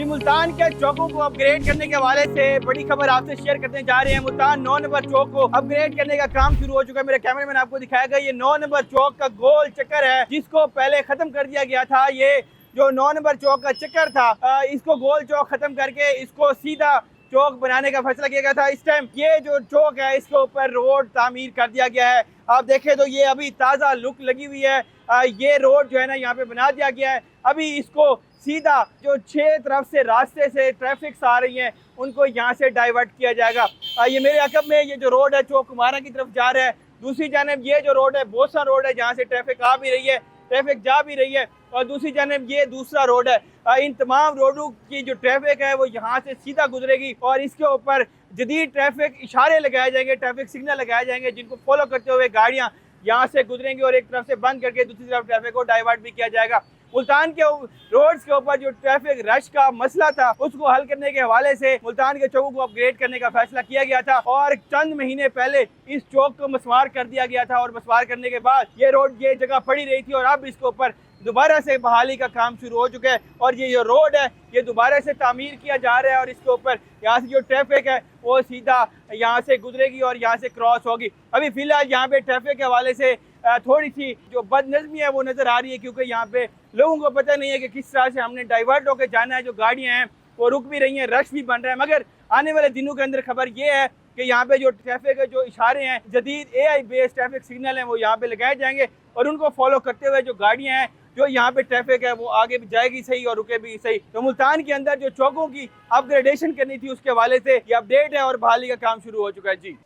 जी मुल्तान के चौकों को अपग्रेड करने के हवाले से बड़ी खबर आपसे शेयर करने जा रहे हैं। मुल्तान 9 नंबर चौक को अपग्रेड करने का काम शुरू हो चुका है। मेरे कैमरामैन आपको दिखाएगा, ये 9 नंबर चौक का गोल चक्कर है जिसको पहले खत्म कर दिया गया था। ये जो 9 नंबर चौक का चक्कर था, इसको गोल चौक खत्म करके इसको सीधा चौक बनाने का फैसला किया गया था। इस टाइम ये जो चौक है इसके ऊपर रोड तामीर कर दिया गया है। आप देखें तो ये अभी ताज़ा लुक लगी हुई है। ये रोड जो है ना यहाँ पे बना दिया गया है। अभी इसको सीधा जो 6 तरफ से रास्ते से ट्रैफिक आ रही हैं उनको यहाँ से डाइवर्ट किया जाएगा। ये मेरे अकब में ये जो रोड है चौक कुमारा की तरफ जा रहा है। दूसरी जानब ये जो रोड है बोसा रोड है जहाँ से ट्रैफिक आ भी रही है, ट्रैफिक जा भी रही है, और दूसरी जानब ये दूसरा रोड है। इन तमाम रोडों की जो ट्रैफिक है वो यहाँ से सीधा गुजरेगी और इसके ऊपर जदीद ट्रैफिक इशारे लगाए जाएंगे, ट्रैफिक सिग्नल लगाए जाएंगे जिनको फॉलो करते हुए गाड़ियाँ यहाँ से गुजरेंगी और एक तरफ से बंद करके दूसरी तरफ ट्रैफिक को डाइवर्ट भी किया जाएगा। मुल्तान के रोड्स के ऊपर जो ट्रैफिक रश का मसला था उसको हल करने के हवाले से मुल्तान के चौकों को अपग्रेड करने का फैसला किया गया था और चंद महीने पहले इस चौक को मसवार कर दिया गया था। और मसवार करने के बाद ये रोड ये जगह पड़ी रही थी और अब इसके ऊपर दोबारा से बहाली का काम शुरू हो चुका है और ये जो रोड है ये दोबारा से तामीर किया जा रहा है और इसके ऊपर यहाँ से जो ट्रैफिक है वो सीधा यहाँ से गुजरेगी और यहाँ से क्रॉस होगी। अभी फिलहाल यहाँ पे ट्रैफिक के हवाले से थोड़ी सी जो बदनज़मी है वो नज़र आ रही है क्योंकि यहाँ पे लोगों को पता नहीं है कि किस तरह से हमने डाइवर्ट होकर जाना है। जो गाड़ियाँ हैं वो रुक भी रही हैं, रश भी बन रहा है। मगर आने वाले दिनों के अंदर खबर ये है कि यहाँ पे जो ट्रैफिक है, जो इशारे हैं, जदीद AI बेस्ड ट्रैफिक सिग्नल हैं वो यहाँ पे लगाए जाएंगे और उनको फॉलो करते हुए जो गाड़ियाँ हैं, जो यहाँ पे ट्रैफिक है वो आगे भी जाएगी सही और रुके भी सही। तो मुल्तान के अंदर जो चौकों की अपग्रेडेशन करनी थी उसके हवाले से ये अपडेट है और बहाली का काम शुरू हो चुका है। जी।